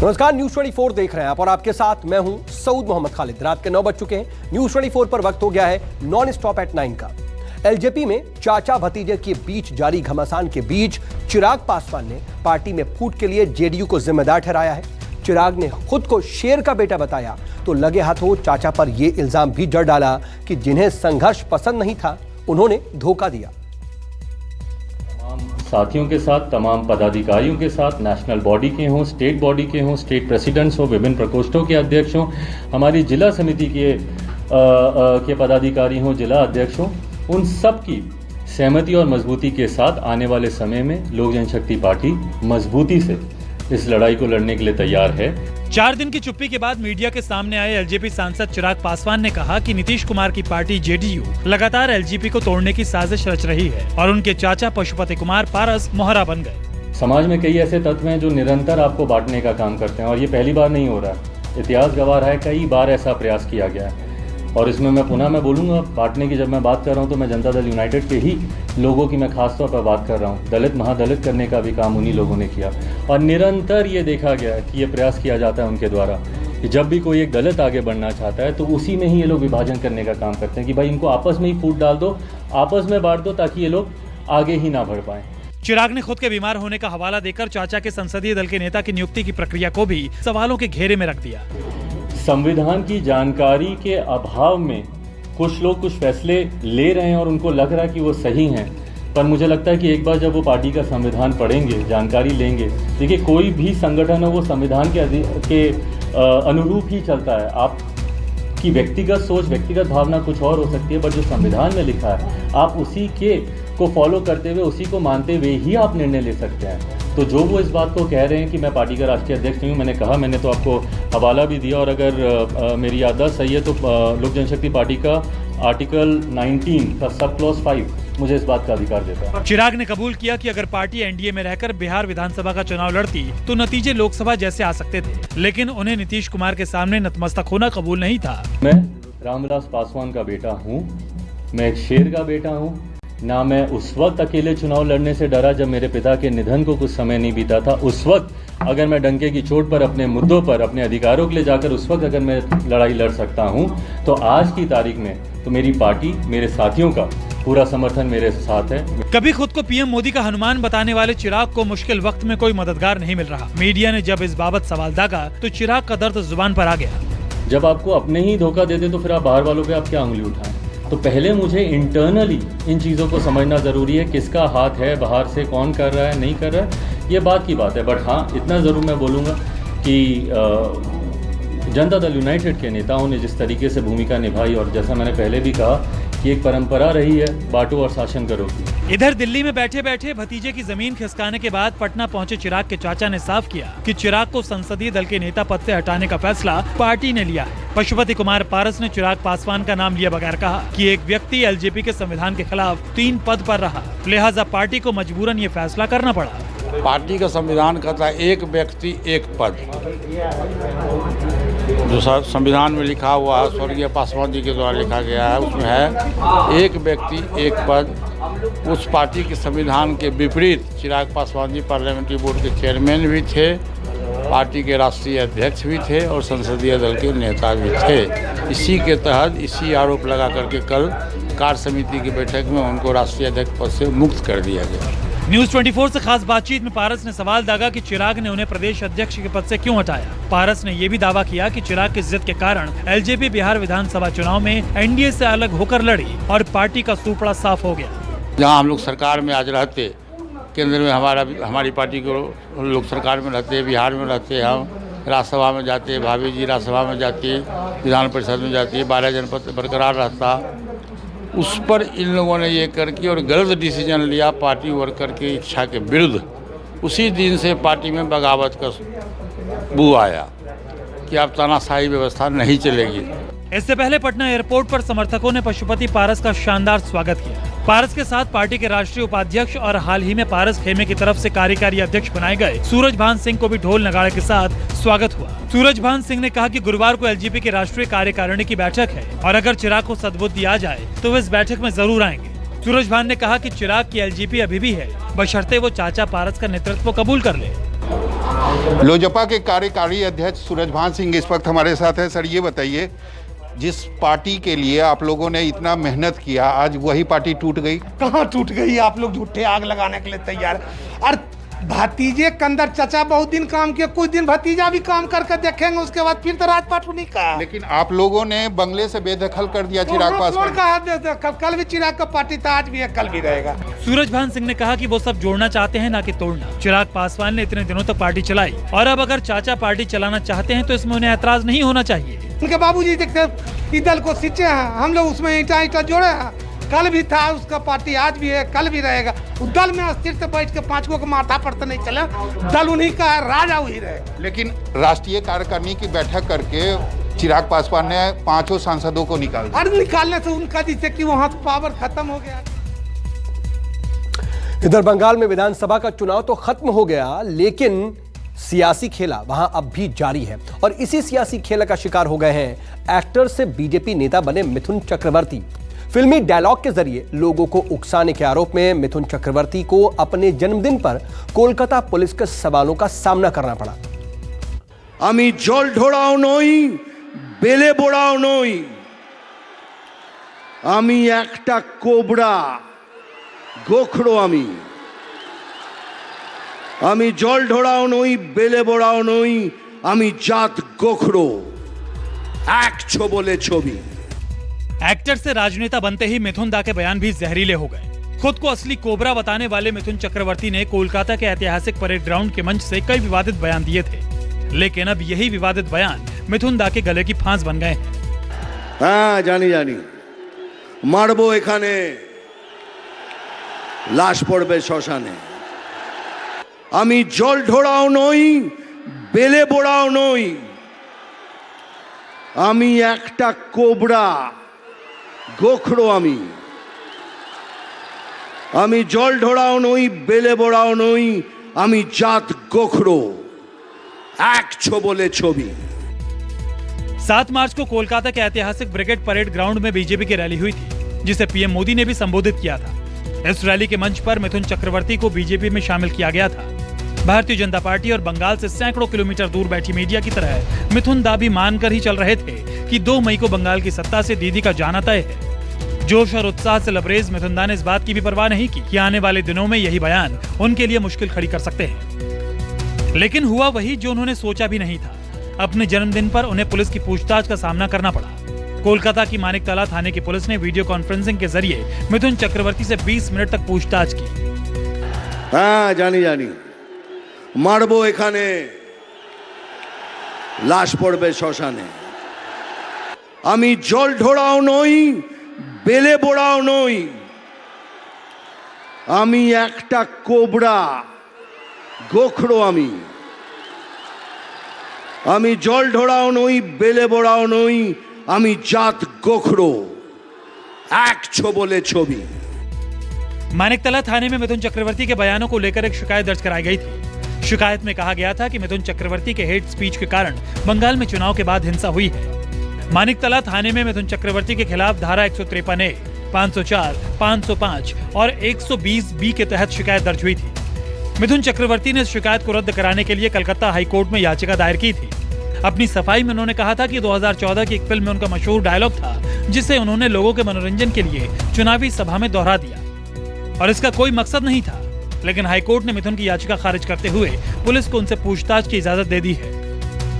नमस्कार, न्यूज 24 देख रहे हैं आप और आपके साथ मैं हूं सऊद मोहम्मद खालिद। रात के 9 बज चुके हैं। न्यूज 24 पर वक्त हो गया है नॉन स्टॉप एट 9 का। एलजेपी में चाचा भतीजे के बीच जारी घमासान के बीच चिराग पासवान ने पार्टी में फूट के लिए जेडीयू को जिम्मेदार ठहराया है। चिराग ने खुद को शेर का बेटा बताया तो लगे हाथों चाचा पर यह इल्जाम भी जड़ डाला कि जिन्हें संघर्ष पसंद नहीं था उन्होंने धोखा दिया। साथियों के साथ, तमाम पदाधिकारियों के साथ, नेशनल बॉडी के हों, स्टेट बॉडी के हों, स्टेट प्रेसिडेंट्स हों, विभिन्न प्रकोष्ठों के अध्यक्ष हों, हमारी जिला समिति के पदाधिकारी हों, जिला अध्यक्ष हों, उन सब की सहमति और मजबूती के साथ आने वाले समय में लोक जनशक्ति पार्टी मजबूती से इस लड़ाई को लड़ने के लिए तैयार है। 4 दिन की चुप्पी के बाद मीडिया के सामने आए एलजेपी सांसद चिराग पासवान ने कहा कि नीतीश कुमार की पार्टी जेडीयू लगातार एलजेपी को तोड़ने की साजिश रच रही है और उनके चाचा पशुपति कुमार पारस मोहरा बन गए। समाज में कई ऐसे तत्व हैं जो निरंतर आपको बांटने का काम करते हैं और ये पहली बार नहीं हो रहा है। इतिहास गवाह है, कई बार ऐसा प्रयास किया गया है और इसमें मैं बोलूँगा बांटने की जब मैं बात कर रहा हूँ तो मैं जनता दल यूनाइटेड के ही लोगों की मैं खास तौर पर बात कर रहा हूँ। दलित महादलित करने का भी काम उन्हीं लोगों ने किया और निरंतर ये देखा गया है कि ये प्रयास किया जाता है उनके द्वारा कि जब भी कोई एक दलित आगे बढ़ना चाहता है तो उसी में ही ये लोग विभाजन करने का काम करते हैं कि भाई इनको आपस में ही फूट डाल दो, आपस में बांट दो ताकि ये लोग आगे ही ना बढ़ पाएं। चिराग ने खुद के बीमार होने का हवाला देकर चाचा के संसदीय दल के नेता की नियुक्ति की प्रक्रिया को भी सवालों के घेरे में रख दिया। संविधान की जानकारी के अभाव में कुछ लोग कुछ फैसले ले रहे हैं और उनको लग रहा है कि वो सही हैं, पर मुझे लगता है कि एक बार जब वो पार्टी का संविधान पढ़ेंगे, जानकारी लेंगे, देखिए कोई भी संगठन है वो संविधान के अनुरूप ही चलता है। आपकी व्यक्तिगत सोच, व्यक्तिगत भावना कुछ और हो सकती है, पर जो संविधान में लिखा है आप उसी के को फॉलो करते हुए, उसी को मानते हुए ही आप निर्णय ले सकते हैं। तो जो वो इस बात को कह रहे हैं कि मैं पार्टी का राष्ट्रीय अध्यक्ष नहीं हूँ, मैंने कहा, मैंने तो आपको हवाला भी दिया और अगर मेरी याददाश्त सही है तो लोक जनशक्ति पार्टी का आर्टिकल 19 का सब क्लॉज 5 मुझे इस बात का अधिकार देता है। चिराग ने कबूल किया कि अगर पार्टी एनडीए में रहकर बिहार विधानसभा का चुनाव लड़ती तो नतीजे लोकसभा जैसे आ सकते थे, लेकिन उन्हें नीतीश कुमार के सामने नतमस्तक होना कबूल नहीं था। मैं रामविलास पासवान का बेटा हूँ, मैं एक शेर का बेटा हूँ। ना मैं उस वक्त अकेले चुनाव लड़ने से डरा जब मेरे पिता के निधन को कुछ समय नहीं बीता था। उस वक्त अगर मैं डंके की चोट पर अपने मुद्दों पर, अपने अधिकारों के लिए जाकर उस वक्त अगर मैं लड़ाई लड़ सकता हूं, तो आज की तारीख में तो मेरी पार्टी, मेरे साथियों का पूरा समर्थन मेरे साथ है। कभी खुद को पीएम मोदी का हनुमान बताने वाले चिराग को मुश्किल वक्त में कोई मददगार नहीं मिल रहा। मीडिया ने जब इस बाबत सवाल दागा तो चिराग का दर्द जुबान पर आ गया। जब आपको अपने ही धोखा देते तो फिर आप बाहर वालों पे आप क्या उंगली उठाएं? तो पहले मुझे इंटरनली इन चीज़ों को समझना ज़रूरी है, किसका हाथ है, बाहर से कौन कर रहा है, नहीं कर रहा है, ये बात की बात है। बट हाँ, इतना ज़रूर मैं बोलूँगा कि जनता दल यूनाइटेड के नेताओं ने जिस तरीके से भूमिका निभाई और जैसा मैंने पहले भी कहा कि एक परंपरा रही है बांटो और शासन करो की। इधर दिल्ली में बैठे बैठे भतीजे की जमीन खिसकाने के बाद पटना पहुंचे चिराग के चाचा ने साफ किया कि चिराग को संसदीय दल के नेता पद से हटाने का फैसला पार्टी ने लिया है। पशुपति कुमार पारस ने चिराग पासवान का नाम लिए बगैर कहा कि एक व्यक्ति एलजेपी के संविधान के खिलाफ 3 पद पर रहा, लिहाजा पार्टी को मजबूरन ये फैसला करना पड़ा। पार्टी का संविधान कहता है एक व्यक्ति एक पद, जो संविधान में लिखा हुआ है, स्वर्गीय पासवान जी के द्वारा लिखा गया है, उसमें है एक व्यक्ति एक पद। उस पार्टी के संविधान के विपरीत चिराग पासवान जी पार्लियामेंट्री बोर्ड के चेयरमैन भी थे, पार्टी के राष्ट्रीय अध्यक्ष भी थे और संसदीय दल के नेता भी थे। इसी के तहत इसी आरोप लगा करके कल कार्य समिति की बैठक में उनको राष्ट्रीय अध्यक्ष पद से मुक्त कर दिया गया। न्यूज 24 से खास बातचीत में पारस ने सवाल दागा कि चिराग ने उन्हें प्रदेश अध्यक्ष के पद से क्यों हटाया। पारस ने ये भी दावा किया कि चिराग की जिद के कारण एलजेपी बिहार विधानसभा चुनाव में एनडीए से अलग होकर लड़ी और पार्टी का सूपड़ा साफ हो गया। जहाँ हम लोग सरकार में आज रहते, केंद्र में हमारी पार्टी को लोग सरकार में रहते, बिहार में रहते, हम राज्यसभा में जाते, भाभी जी राज्यसभा में जाती है, विधान परिषद में जाती है, 12 जनपद बरकरार रहता। उस पर इन लोगों ने ये करके और गलत डिसीजन लिया पार्टी वर्कर की इच्छा के विरुद्ध। उसी दिन से पार्टी में बगावत का बू आया कि अब तानाशाही व्यवस्था नहीं चलेगी। इससे पहले पटना एयरपोर्ट पर समर्थकों ने पशुपति पारस का शानदार स्वागत किया। पारस के साथ पार्टी के राष्ट्रीय उपाध्यक्ष और हाल ही में पारस खेमे की तरफ से कार्यकारी अध्यक्ष बनाए गए सूरजभान सिंह को भी ढोल नगाड़े के साथ स्वागत हुआ। सूरजभान सिंह ने कहा कि गुरुवार को एलजेपी की राष्ट्रीय कार्यकारिणी की बैठक है और अगर चिराग को सद्बुद्धि आ जाए तो वे इस बैठक में जरूर आएंगे। सूरजभान ने कहा कि चिराग की एलजेपी अभी भी है, बशर्ते वो चाचा पारस का नेतृत्व कबूल कर ले। लोजपा के कार्यकारी अध्यक्ष सूरजभान सिंह इस वक्त हमारे साथ हैं। सर, ये बताइए, जिस पार्टी के लिए आप लोगों ने इतना मेहनत किया, आज वही पार्टी टूट गई? कहाँ टूट गई? आप लोग झूठे आग लगाने के लिए तैयार हैं। और भतीजे के अंदर चचा बहुत दिन काम किया, कुछ दिन भतीजा भी काम करके देखेंगे, उसके बाद फिर तो राजपाट नहीं कहा। लेकिन आप लोगों ने बंगले से बेदखल कर दिया चिराग पासवान। कल भी चिराग का पार्टी था, आज भी है, कल भी रहेगा। सूरजभान सिंह ने कहा कि वो सब जोड़ना चाहते हैं, ना कि तोड़ना। चिराग पासवान ने इतने दिनों तक पार्टी चलाई और अब अगर चाचा पार्टी चलाना चाहते हैं तो इसमें उन्हें ऐतराज नहीं होना चाहिए। उनके बाबूजी देखते दल को सिंचे हैं, हम लोग उसमें ईटा जोड़े हैं। कल भी था उसका पार्टी, आज भी है, कल भी रहेगा। दल में अस्थिर से बैठ के पांच को माथा पर तो नहीं चला, दल उन्हीं का है, राजा वही रहेगा। लेकिन राष्ट्रीय कार्यकारिणी की बैठक करके चिराग पासवान ने 5 सांसदों को निकाल दिया। और निकालने से उनका जिससे कि वहां से पावर खत्म हो गया। इधर बंगाल में विधानसभा का चुनाव तो खत्म हो गया, लेकिन सियासी खेला वहां अब भी जारी है और इसी सियासी खेला का शिकार हो गए हैं एक्टर से बीजेपी नेता बने मिथुन चक्रवर्ती। फिल्मी डायलॉग के जरिए लोगों को उकसाने के आरोप में मिथुन चक्रवर्ती को अपने जन्मदिन पर कोलकाता पुलिस के सवालों का सामना करना पड़ा। आमी जल ढोड़ाओ नई, बेले बोड़ाओ नई, आमी एकटा कोबरा गोखड़ो, आमी जल ढोड़ाओ नई, बेले बोड़ाओ नई, आमी जात गोखड़ो, एक छोबले छवि। एक्टर से राजनेता बनते ही मिथुन दा के बयान भी जहरीले हो गए। खुद को असली कोबरा बताने वाले मिथुन चक्रवर्ती ने कोलकाता के ऐतिहासिक परेड ग्राउंड के मंच से कई विवादित बयान दिए थे, लेकिन अब यही विवादित बयान मिथुन दा के गले की फांस बन गए हैं। हाँ, जानी जानी मारबो एखाने, लाश पड़बे श्मशाने। आमी जल ढोड़ाओ नई, बेले बोड़ाओ नई, आमी एकटा कोबरा गोखड़ो, आमी जल ढोड़ाओ नई, बेले बोड़ाओ नई, आमी जात गोखड़ो, एक छोबले छवि। 7 मार्च को कोलकाता के ऐतिहासिक ब्रिगेड परेड ग्राउंड में बीजेपी की रैली हुई थी, जिसे पीएम मोदी ने भी संबोधित किया था। इस रैली के मंच पर मिथुन चक्रवर्ती को बीजेपी में शामिल किया गया था। भारतीय जनता पार्टी और बंगाल से सैकड़ों किलोमीटर दूर बैठी मीडिया की तरह मिथुन दा भी मानकर ही चल रहे थे कि 2 मई को बंगाल की सत्ता से दीदी का जाना तय है। जोश और उत्साह से लबरेज मिथुन दा ने इस बात की भी परवाह नहीं की कि आने वाले दिनों में यही बयान उनके लिए मुश्किल खड़ी कर सकते हैं। लेकिन हुआ वही जो उन्होंने सोचा भी नहीं था। अपने जन्मदिन पर उन्हें पुलिस की पूछताछ का सामना करना पड़ा। कोलकाता की मानिकतला थाने की पुलिस ने वीडियो कॉन्फ्रेंसिंग के जरिए मिथुन चक्रवर्ती से 20 मिनट तक पूछताछ की। हाँ, जानी जानी मारबो एखाने, लाश पड़बे श्मशाने। आमी जल ढोड़ाओ नई, बेले बोड़ाओ नई, आमी एकटा कोबरा गोखड़ो, आमी जल ढोड़ाओ नई, बेले बोड़ाओ नई, आमी जात गोखड़ो, एक छोबले छवि। मानिकतला थाने में मिथुन चक्रवर्ती के बयानों को लेकर एक शिकायत दर्ज कराई गई थी। शिकायत में कहा गया था कि मिथुन चक्रवर्ती के हेट स्पीच के कारण बंगाल में चुनाव के बाद हिंसा हुई है। मानिकतला थाने में मिथुन चक्रवर्ती के खिलाफ धारा 153A, 504, 505 और 120B के तहत शिकायत दर्ज हुई थी। मिथुन चक्रवर्ती ने इस शिकायत को रद्द कराने के लिए कलकत्ता हाईकोर्ट में याचिका दायर की थी। अपनी सफाई में उन्होंने कहा था कि 2014 की एक फिल्म में उनका मशहूर डायलॉग था, जिसे उन्होंने लोगों के मनोरंजन के लिए चुनावी सभा में दोहरा दिया और इसका कोई मकसद नहीं था। लेकिन हाईकोर्ट ने मिथुन की याचिका खारिज करते हुए पुलिस को उनसे पूछताछ की इजाजत दे दी है।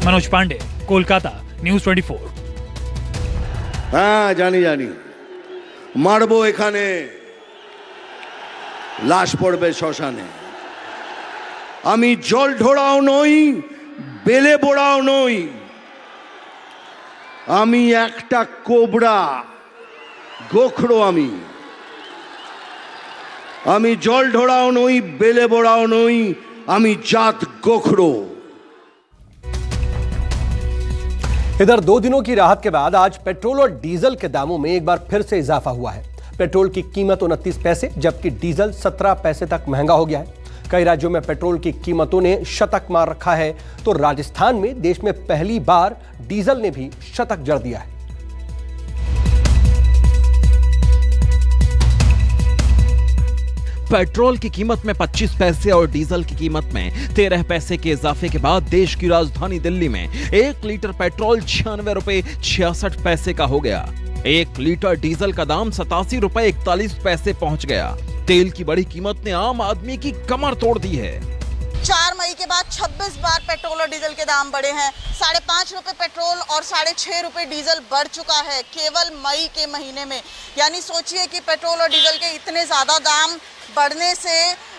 मनोज पांडे, कोलकाता, न्यूज़ 24। हाँ, जानी जानी मारबो एखाने, लाश पड़बे श्मशाने। आमी जल ढोड़ाओ नई, बेले बोड़ाओ नई, आमी एकटा कोबरा गोखड़ो, आमी जल ढोड़ाओ नई, बेले बोड़ाओ नई, आमी जात गोखड़ो। इधर 2 दिनों की राहत के बाद आज पेट्रोल और डीजल के दामों में एक बार फिर से इजाफा हुआ है। पेट्रोल की कीमत 29 पैसे जबकि डीजल 17 पैसे तक महंगा हो गया है। कई राज्यों में पेट्रोल की कीमतों ने शतक मार रखा है, तो राजस्थान में देश में पहली बार डीजल ने भी शतक जड़ दिया है। पेट्रोल की कीमत में 25 पैसे और डीजल की कीमत में 13 पैसे के इजाफे के बाद देश की राजधानी दिल्ली में 1 लीटर पेट्रोल 96 रुपए 66 पैसे का हो गया। 1 लीटर डीजल का दाम 87 रुपए 41 पैसे पहुंच गया। तेल की बढ़ी कीमत ने आम आदमी की कमर तोड़ दी है। 4 मई के बाद 26 बार पेट्रोल और डीजल के दाम बढ़े हैं। 5.5 रुपए पेट्रोल और 6.5 रुपए डीजल बढ़ चुका है केवल मई के महीने में। यानी सोचिए कि पेट्रोल और डीजल के इतने ज़्यादा दाम बढ़ने से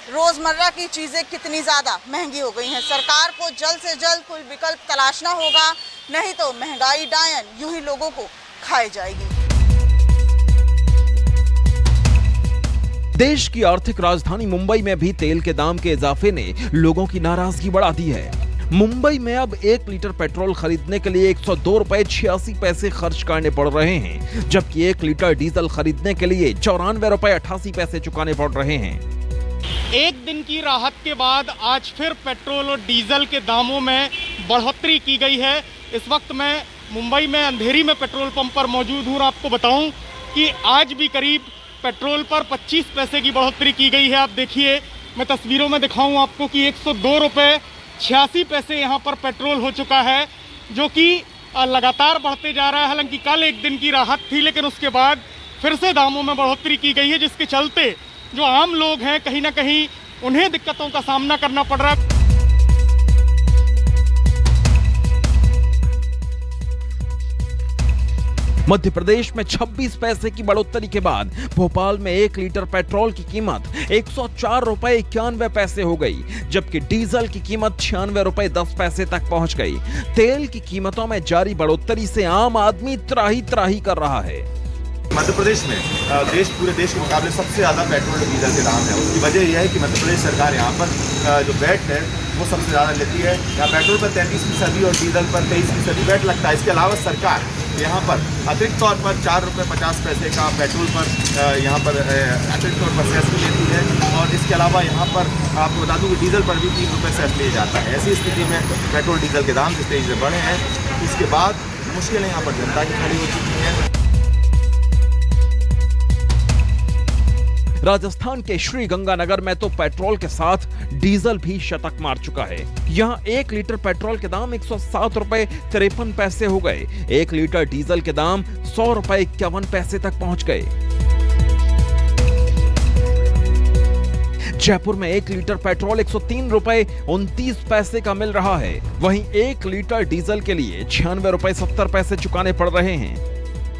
रोज़मर्रा की चीज़ें कितनी ज़्यादा महंगी हो गई हैं। सरकार को जल्द से जल्द कोई विकल्प तलाशना होगा, नहीं तो महंगाई डायन यूं ही लोगों को खाई जाएगी। देश की आर्थिक राजधानी मुंबई में भी तेल के दाम के इजाफे ने लोगों की नाराजगी बढ़ा दी है। मुंबई में अब 1 लीटर पेट्रोल खरीदने के लिए 102 रुपए 86 पैसे खर्च करने पड़ रहे हैं, जबकि 1 लीटर डीजल खरीदने के लिए 94 रुपए 88 पैसे चुकाने पड़ रहे हैं। एक दिन की राहत के बाद आज फिर पेट्रोल और डीजल के दामों में बढ़ोतरी की गई है। इस वक्त मैं मुंबई में अंधेरी में पेट्रोल पंप पर मौजूद हूँ। आपको बताऊं कि आज भी करीब पेट्रोल पर 25 पैसे की बढ़ोतरी की गई है। आप देखिए, मैं तस्वीरों में दिखाऊं आपको कि 102 रुपए 86 पैसे यहाँ पर पेट्रोल हो चुका है, जो कि लगातार बढ़ते जा रहा है। हालांकि कल एक दिन की राहत थी, लेकिन उसके बाद फिर से दामों में बढ़ोतरी की गई है, जिसके चलते जो आम लोग हैं कहीं ना कहीं उन्हें दिक्कतों का सामना करना पड़ रहा है। मध्य प्रदेश में 26 पैसे की बढ़ोतरी के बाद भोपाल में 1 लीटर पेट्रोल की कीमत 104 रुपए 91 पैसे हो गई, जबकि डीजल की कीमत 96 रुपए 10 पैसे तक पहुंच गई। तेल की कीमतों में जारी बढ़ोतरी से आम आदमी त्राही त्राही कर रहा है। मध्य प्रदेश में पूरे देश के मुकाबले सबसे ज़्यादा पेट्रोल और डीजल के दाम है। उसकी वजह यह है कि मध्य प्रदेश सरकार यहाँ पर जो वैट है वो सबसे ज़्यादा लेती है। यहाँ पेट्रोल पर 33% और डीजल पर 23% वैट लगता है। इसके अलावा सरकार यहाँ पर अतिरिक्त तौर पर 4 रुपये 50 पैसे का पेट्रोल पर यहाँ पर अतिरिक्त तौर पर सेस लेती है, और इसके अलावा यहाँ पर आपको बता दूँ कि डीजल पर भी 3 रुपये सेस लिया जाता है। ऐसी स्थिति में पेट्रोल डीजल के दाम जिस तेजी से बढ़े हैं, इसके बाद मुश्किलें यहाँ पर जनता की खड़ी हो चुकी हैं। राजस्थान के श्री गंगानगर में तो पेट्रोल के साथ डीजल भी शतक मार चुका है। यहाँ 1 लीटर पेट्रोल के दाम 107 रुपए 53 पैसे हो गए। 1 लीटर डीजल के दाम 100 रुपए 51 पैसे तक पहुंच गए। जयपुर में 1 लीटर पेट्रोल 103 रुपए 29 पैसे का मिल रहा है। वहीं 1 लीटर डीजल के लिए 96 रुपए 70 पैसे चुकाने पड़ रहे हैं।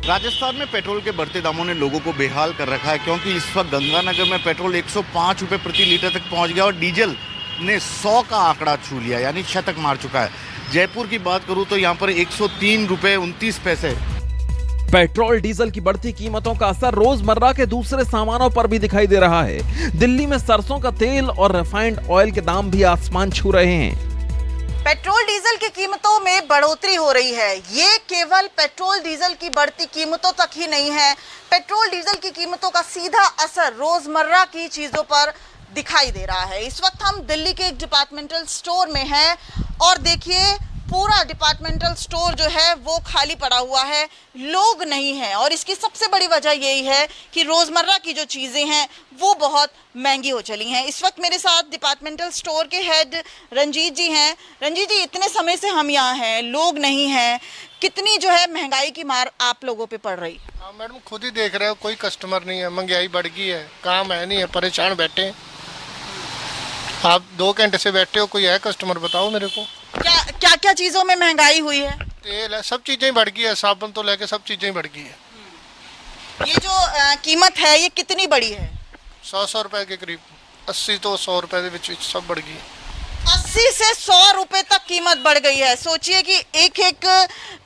राजस्थान में पेट्रोल के बढ़ते दामों ने लोगों को बेहाल कर रखा है, क्योंकि इस वक्त गंगानगर में पेट्रोल 105 रुपए प्रति लीटर तक पहुंच गया और डीजल ने 100 का आंकड़ा छू लिया, यानी शतक मार चुका है। जयपुर की बात करूं तो यहां पर 103 रुपए 29 पैसे। पेट्रोल डीजल की बढ़ती कीमतों का असर रोजमर्रा के दूसरे सामानों पर भी दिखाई दे रहा है। दिल्ली में सरसों का तेल और रिफाइंड ऑयल के दाम भी आसमान छू रहे हैं। पेट्रोल डीजल की कीमतों में बढ़ोतरी हो रही है। ये केवल पेट्रोल डीजल की बढ़ती कीमतों तक ही नहीं है, पेट्रोल डीजल की कीमतों का सीधा असर रोजमर्रा की चीजों पर दिखाई दे रहा है। इस वक्त हम दिल्ली के एक डिपार्टमेंटल स्टोर में हैं और देखिए पूरा डिपार्टमेंटल स्टोर जो है वो खाली पड़ा हुआ है, लोग नहीं हैं। और इसकी सबसे बड़ी वजह यही है कि रोज़मर्रा की जो चीज़ें हैं वो बहुत महंगी हो चली हैं। इस वक्त मेरे साथ डिपार्टमेंटल स्टोर के हेड रंजीत जी हैं। रंजीत जी, इतने समय से हम यहाँ हैं, लोग नहीं हैं, कितनी जो है महंगाई की मार आप लोगों पे पड़ रही? हाँ मैडम, खुद ही देख रहे हो, कोई कस्टमर नहीं है, महंगाई बढ़ गई है, काम है नहीं है, परेशान बैठे हैं। आप 2 घंटे से बैठे हो, कोई है कस्टमर? बताओ मेरे को। क्या क्या चीज़ों में महंगाई हुई है? तेल है, सब चीज़ें बढ़ गई है, साबुन तो लेके सब चीज़ें बढ़ गई है। ये जो कीमत है ये कितनी बड़ी है? 100 रुपए के करीब, 80 तो 100 रुपए के बीच सब बढ़ गई है। 80 से 100 रुपए तक कीमत बढ़ गई है। सोचिए कि एक एक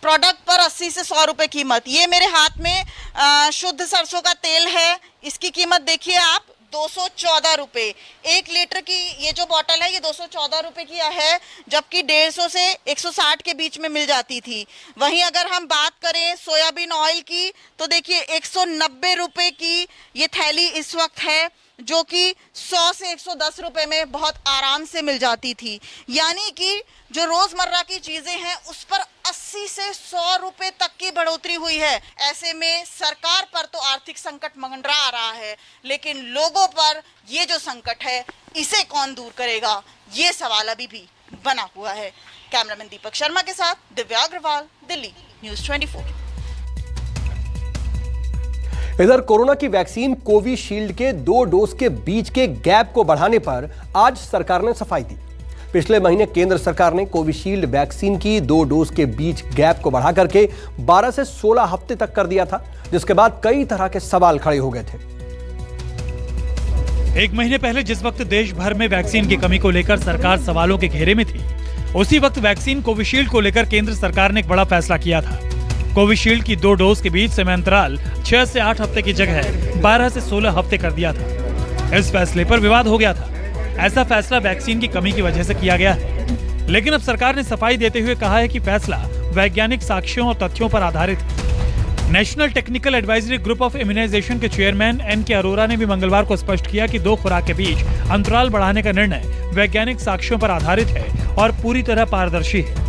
प्रोडक्ट पर 80 से 100 रुपए कीमत। ये मेरे हाथ में शुद्ध सरसों का तेल है, इसकी कीमत देखिए आप 214 रुपए। 1 लीटर की ये जो बोतल है ये 214 रुपए की है, जबकि 150 से 160 के बीच में मिल जाती थी। वहीं अगर हम बात करें सोयाबीन ऑयल की तो देखिए 190 रुपए की ये थैली इस वक्त है, जो कि 100 से 110 रुपए में बहुत आराम से मिल जाती थी। यानी कि जो रोजमर्रा की चीजें हैं उस पर 80 से 100 रुपए तक की बढ़ोतरी हुई है। ऐसे में सरकार पर तो आर्थिक संकट मंडरा रहा है, लेकिन लोगों पर ये जो संकट है इसे कौन दूर करेगा, ये सवाल अभी भी बना हुआ है। कैमरामैन दीपक शर्मा के साथ दिव्या अग्रवाल, दिल्ली, न्यूज़ 24। इधर कोरोना की वैक्सीन कोविशील्ड के 2 डोज के बीच के गैप को बढ़ाने पर आज सरकार ने सफाई दी। पिछले महीने केंद्र सरकार ने कोविशील्ड वैक्सीन की 2 डोज के बीच गैप को बढ़ा करके 12 से 16 हफ्ते तक कर दिया था, जिसके बाद कई तरह के सवाल खड़े हो गए थे। एक महीने पहले जिस वक्त देश भर में वैक्सीन की कमी को लेकर सरकार सवालों के घेरे में थी, उसी वक्त वैक्सीन कोविशील्ड को लेकर केंद्र सरकार ने एक बड़ा फैसला किया था। कोविशील्ड की 2 डोज के बीच समय अंतराल 6 से 8 हफ्ते की जगह 12 से 16 हफ्ते कर दिया था। इस फैसले पर विवाद हो गया था। ऐसा फैसला वैक्सीन की कमी की वजह से किया गया है, लेकिन अब सरकार ने सफाई देते हुए कहा है कि फैसला वैज्ञानिक साक्ष्यों और तथ्यों पर आधारित है। National technical advisory group of immunisation के चेयरमैन एन.के. अरोरा ने भी मंगलवार को स्पष्ट किया कि 2 खुराक के बीच अंतराल बढ़ाने का निर्णय वैज्ञानिक साक्ष्यों पर आधारित है और पूरी तरह पारदर्शी है।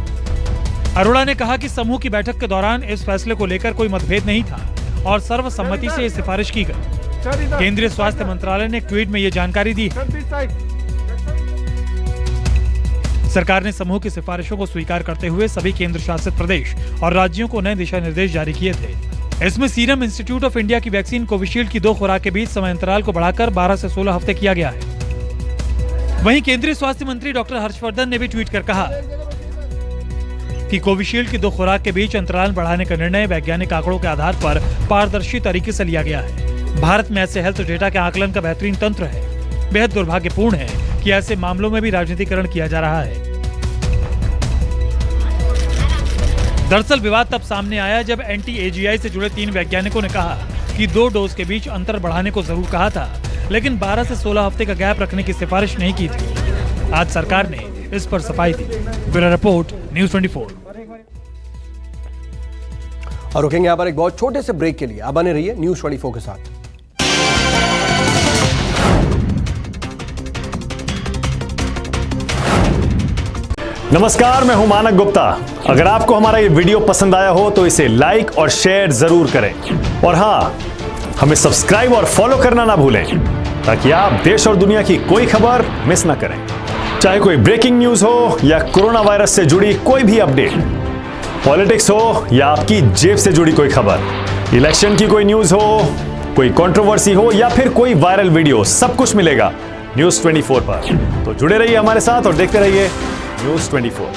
अरोड़ा ने कहा कि समूह की बैठक के दौरान इस फैसले को लेकर कोई मतभेद नहीं था और सर्वसम्मति से ये सिफारिश की गई। केंद्रीय स्वास्थ्य मंत्रालय ने एक ट्वीट में ये जानकारी दी। सरकार ने समूह की सिफारिशों को स्वीकार करते हुए सभी केंद्र शासित प्रदेश और राज्यों को नए दिशा निर्देश जारी किए थे। इसमें सीरम इंस्टीट्यूट ऑफ इंडिया की वैक्सीन कोविशील्ड की 2 खुराक के बीच समय अंतराल को बढ़ाकर 12 से 16 हफ्ते किया गया है। वहीं केंद्रीय स्वास्थ्य मंत्री डॉक्टर हर्षवर्धन ने भी ट्वीट कर कहा कि कोविशील्ड की 2 खुराक के बीच अंतराल बढ़ाने का निर्णय वैज्ञानिक आंकड़ों के आधार पर पारदर्शी तरीके से लिया गया है। भारत में ऐसे हेल्थ डेटा के आकलन का बेहतरीन तंत्र है। बेहद दुर्भाग्यपूर्ण है कि ऐसे मामलों में भी राजनीतिकरण किया जा रहा है। दरअसल विवाद तब सामने आया जब NTAGI से जुड़े 3 वैज्ञानिकों ने कहा कि 2 डोज के बीच अंतर बढ़ाने को जरूर कहा था, लेकिन 12 से 16 हफ्ते का गैप रखने की सिफारिश नहीं की थी। आज सरकार ने इस पर सफाई दी। Bureau report, news 24। और रुकेंगे यहाँ पर एक बहुत छोटे से ब्रेक के लिए। आप बने रहिए न्यूज़ 24 के साथ। नमस्कार, मैं हूं मानक गुप्ता। अगर आपको हमारा ये वीडियो पसंद आया हो तो इसे लाइक और शेयर जरूर करें, और हाँ, हमें सब्सक्राइब और फॉलो करना ना भूलें ताकि आप देश और दुनिया की कोई खबर मिस ना करें। चाहे कोई ब्रेकिंग न्यूज हो या कोरोना वायरस से जुड़ी कोई भी अपडेट, पॉलिटिक्स हो या आपकी जेब से जुड़ी कोई खबर, इलेक्शन की कोई न्यूज हो, कोई कंट्रोवर्सी हो या फिर कोई वायरल वीडियो, सब कुछ मिलेगा न्यूज़ 24 पर। तो जुड़े रहिए हमारे साथ और देखते रहिए न्यूज़ 24।